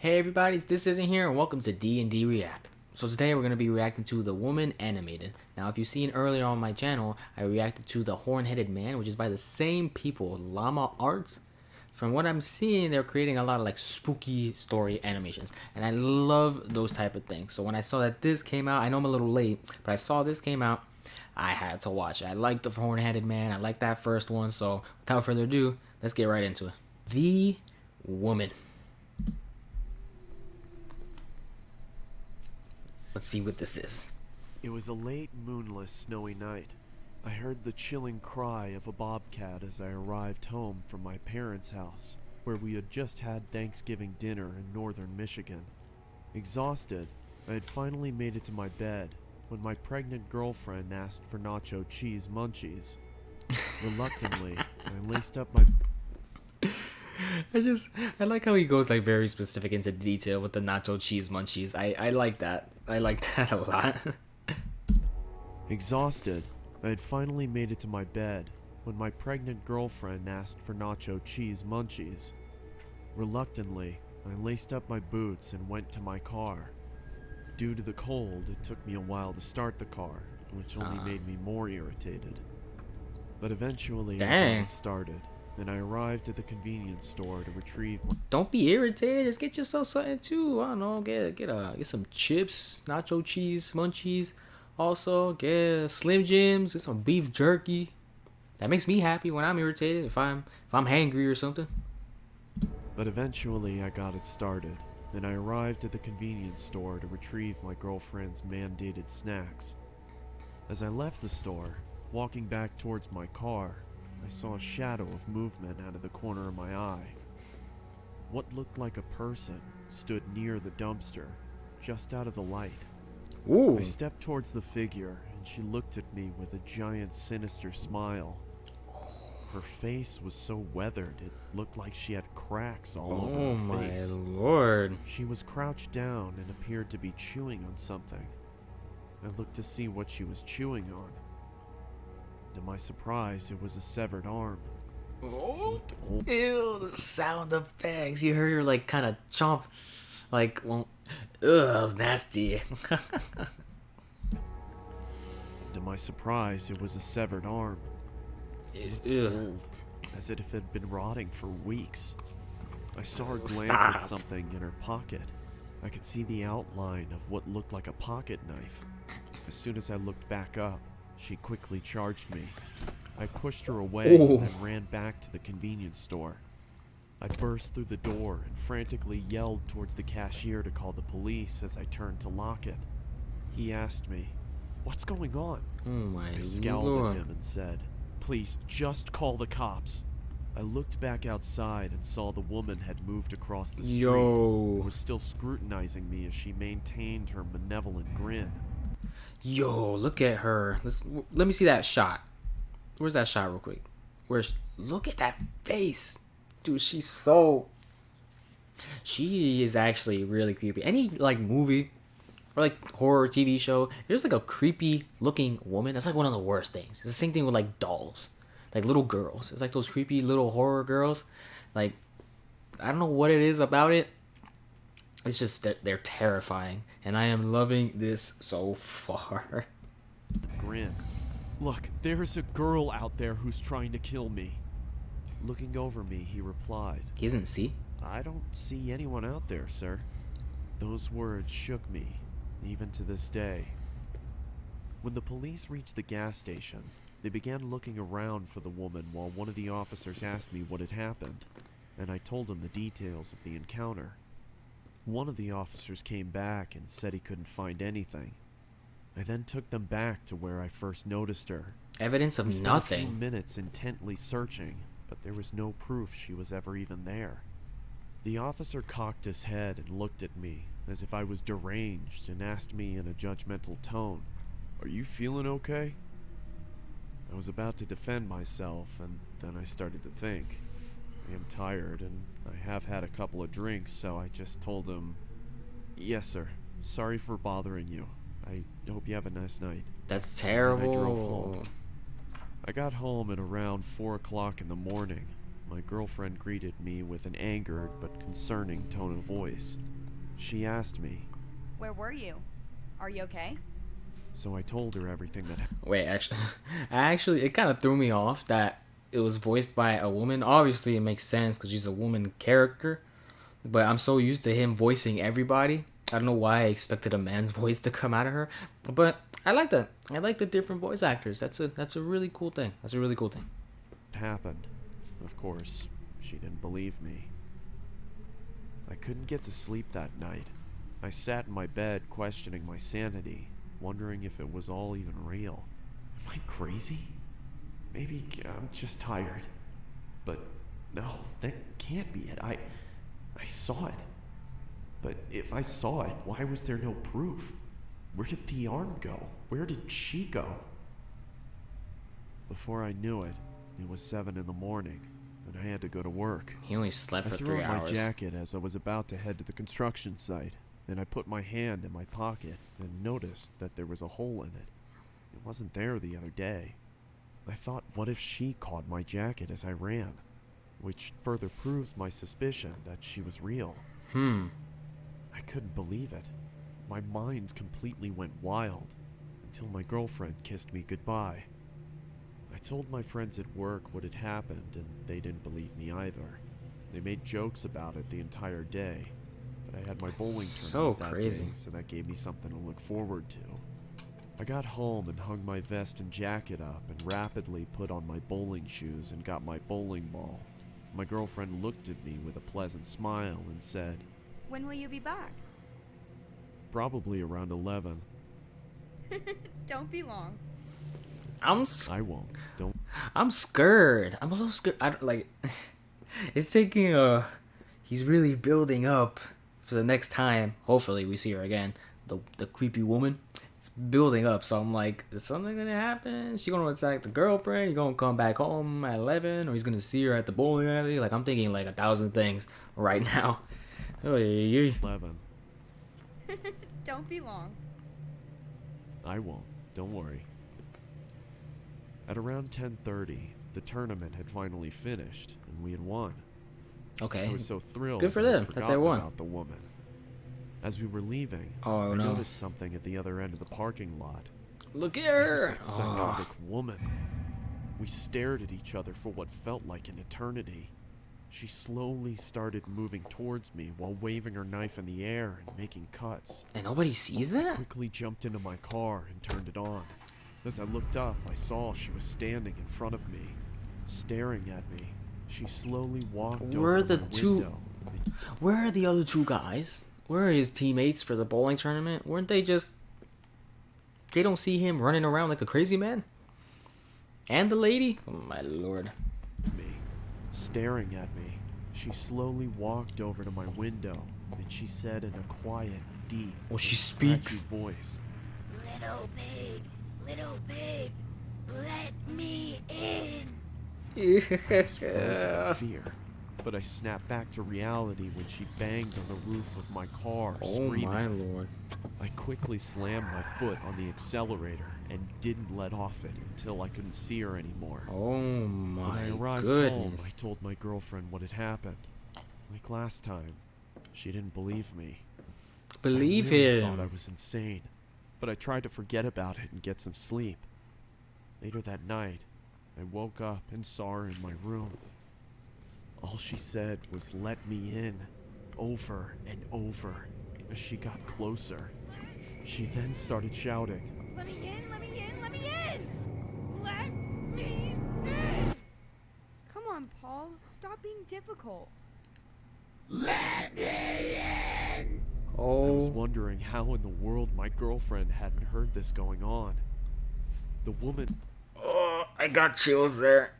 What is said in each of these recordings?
Hey everybody, it's This Isn't Here and welcome to D&D React. So today we're going to be reacting to The Woman Animated. Now if you've seen earlier on my channel, I reacted to The Horn-Headed Man, which is by the same people, Llama Arts. From what I'm seeing, they're creating a lot of like spooky story animations, and I love those type of things. So when I saw that this came out, I know I'm a little late, but I saw this came out, I had to watch it. I liked The Horn-Headed Man, I liked that first one, so without further ado, let's get right into it. The Woman. Let's see what this is. It was a late, moonless, snowy night. I heard the chilling cry of a bobcat as I arrived home from my parents' house, where we had just had Thanksgiving dinner in northern Michigan. Exhausted, I had finally made it to my bed when my pregnant girlfriend asked for nacho cheese munchies. Reluctantly, I laced up my... I like how he goes like very specific into detail with the nacho cheese munchies. I like that. I like that a lot. Exhausted, I had finally made it to my bed when my pregnant girlfriend asked for nacho cheese munchies. Reluctantly, I laced up my boots and went to my car. Due to the cold, it took me a while to start the car, which only made me more irritated. But eventually, I got it started, and I arrived at the convenience store to retrieve my... Don't be irritated. Just get yourself something too. I don't know. Get some chips, nacho cheese, munchies. Also, get Slim Jims. Get some beef jerky. That makes me happy when I'm irritated. If I'm hangry or something. But eventually, I got it started, and I arrived at the convenience store to retrieve my girlfriend's mandated snacks. As I left the store, walking back towards my car, I saw a shadow of movement out of the corner of my eye. What looked like a person stood near the dumpster, just out of the light. Ooh. I stepped towards the figure, and she looked at me with a giant sinister smile. Her face was so weathered, it looked like she had cracks all over her face. Oh my lord. She was crouched down and appeared to be chewing on something. I looked to see what she was chewing on. To my surprise, it was a severed arm. Oh, ew, the sound effects. You heard her like kind of chomp. Like, well, ugh, that was nasty. To my surprise, it was a severed arm. It looked old, as if it had been rotting for weeks. I saw her glance at something in her pocket. I could see the outline of what looked like a pocket knife. As soon as I looked back up, she quickly charged me. I pushed her away and ran back to the convenience store. I burst through the door and frantically yelled towards the cashier to call the police as I turned to lock it. He asked me, "What's going on?" Oh my I scowled lord. at him and said, "Please, just call the cops." I looked back outside and saw the woman had moved across the street and was still scrutinizing me as she maintained her malevolent grin. Yo, look at her. Let me see that shot. Where's that shot real quick? Look at that face. Dude, she is actually really creepy. Any like movie or like horror TV show, there's like a creepy looking woman. That's like one of the worst things. It's the same thing with like dolls. Like little girls. It's like those creepy little horror girls. Like, I don't know what it is about it. It's just that they're terrifying, and I am loving this so far. Grin. "Look, there's a girl out there who's trying to kill me." Looking over me, he replied, He doesn't see? "I don't see anyone out there, sir." Those words shook me, even to this day. When the police reached the gas station, they began looking around for the woman while one of the officers asked me what had happened, and I told him the details of the encounter. One of the officers came back and said he couldn't find anything. I then took them back to where I first noticed her. Evidence of We spent nothing. a few minutes intently searching, but there was no proof she was ever even there. The officer cocked his head and looked at me as if I was deranged and asked me in a judgmental tone, "Are you feeling okay?" I was about to defend myself, and then I started to think. I am tired, and I have had a couple of drinks, so I just told him, "Yes, sir. Sorry for bothering you. I hope you have a nice night." That's And terrible. I drove home. I got home at around 4 o'clock in the morning, My girlfriend greeted me with an angered but concerning tone of voice. She asked me, Where were you? Are you okay? so I told her everything that happened. Wait, actually, it kind of threw me off that it was voiced by a woman. Obviously, it makes sense because she's a woman character. But I'm so used to him voicing everybody. I don't know why I expected a man's voice to come out of her. But I like that. I like the different voice actors. That's a really cool thing. That's a really cool thing. Happened. Of course, she didn't believe me. I couldn't get to sleep that night. I sat in my bed questioning my sanity, wondering if it was all even real. Am I crazy? Maybe I'm just tired. But no, that can't be it. I saw it. But if I saw it, why was there no proof? Where did the arm go? Where did she go? Before I knew it, it was 7 in the morning, and I had to go to work. He only slept I for threw 3 on hours. my jacket as I was about to head to the construction site, and I put my hand in my pocket and noticed that there was a hole in it. It wasn't there the other day. I thought, what if she caught my jacket as I ran? Which further proves my suspicion that she was real. I couldn't believe it. My mind completely went wild until my girlfriend kissed me goodbye. I told my friends at work what had happened, and they didn't believe me either. They made jokes about it the entire day, but I had my bowling So tournament that crazy. day, so that gave me something to look forward to. I got home and hung my vest and jacket up and rapidly put on my bowling shoes and got my bowling ball. My girlfriend looked at me with a pleasant smile and said, When will you be back? probably around 11. Don't be long. I won't. Don't. I'm scared. I'm a little scared. I don't like. It's taking He's really building up for the next time. Hopefully, we see her again. The creepy woman. It's building up. So I'm like, is something gonna happen? Is she gonna attack the girlfriend? He gonna come back home at 11, or he's gonna see her at the bowling alley? Like I'm thinking like 1,000 things right now. Oh yeah. 11. Don't be long. I won't. Don't worry. At around 10:30, the tournament had finally finished, and we had won. Okay. I was so thrilled Good for that I'd them that they forgotten won. about the woman. As we were leaving, Oh, I no. noticed something at the other end of the parking lot. Look at It was her. that psychotic woman. We stared at each other for what felt like an eternity. She slowly started moving towards me while waving her knife in the air and making cuts. And nobody sees that? Quickly jumped into my car and turned it on. As I looked up, I saw she was standing in front of me, staring at me. She slowly walked Where are over the to my two- window. Where are the other two guys? Where are his teammates for the bowling tournament? Weren't they just... They don't see him running around like a crazy man? And the lady? Oh my lord. Me, staring at me. She slowly walked over to my window, and she said in a quiet, deep, Oh, she scratchy speaks. voice, Little pig, let me in. frozen in fear. But I snapped back to reality when she banged on the roof of my car, Oh screaming. my lord. I quickly slammed my foot on the accelerator and didn't let off it until I couldn't see her anymore. Oh When my I arrived home, I goodness. told my girlfriend what had happened. Like last time, she didn't believe me. Believe I really him. thought I was insane, but I tried to forget about it and get some sleep. Later that night, I woke up and saw her in my room. All she said was, "Let me in," over and over, as she got closer. She then started shouting, Let me in, let me in, let me in! Let me in! Come on, Paul. Stop being difficult. I was Oh. wondering how in the world my girlfriend hadn't heard this going on. The woman... Oh, I got chills there.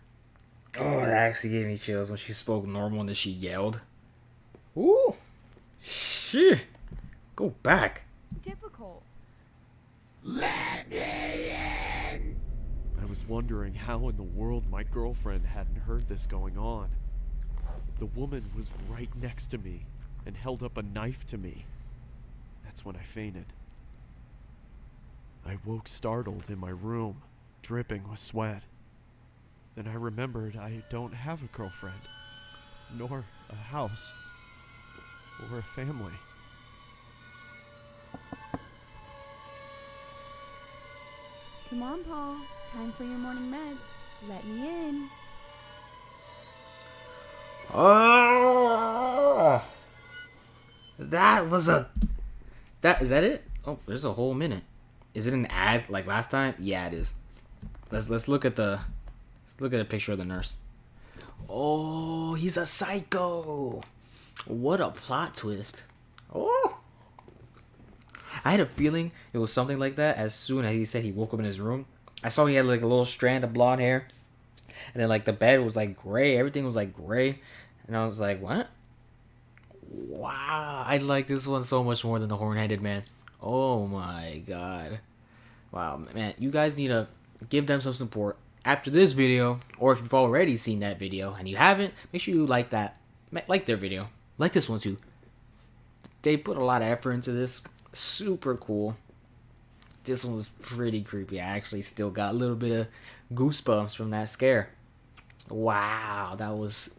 Oh, that actually gave me chills when she spoke normal and then she yelled. Ooh. Shit. Go back. Difficult. I was wondering how in the world my girlfriend hadn't heard this going on. The woman was right next to me and held up a knife to me. That's when I fainted. I woke startled in my room, dripping with sweat. Then I remembered I don't have a girlfriend, nor a house, or a family. Come on, Paul. Time for your morning meds. Let me in. Oh, that was a. Is that it? Oh, there's a whole minute. Is it an ad like last time? Yeah, it is. Let's look at the. Let's look at a picture of the nurse. Oh, he's a psycho. What a plot twist. Oh. I had a feeling it was something like that as soon as he said he woke up in his room. I saw he had like a little strand of blonde hair. And then like the bed was like gray. Everything was like gray. And I was like, what? Wow. I like this one so much more than the horn-headed man. Oh my god. Wow, man. You guys need to give them some support after this video. Or if you've already seen that video and you haven't, make sure you like that. Like their video. Like this one too. They put a lot of effort into this. Super cool. This one was pretty creepy. I actually still got a little bit of goosebumps from that scare. Wow, that was...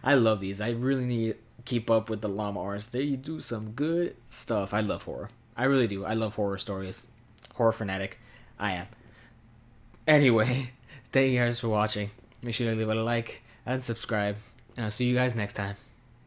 I love these. I really need to keep up with the Llama Arts. They do some good stuff. I love horror. I really do. I love horror stories. Horror fanatic. I am. Anyway, thank you guys for watching. Make sure to leave a like and subscribe. And I'll see you guys next time.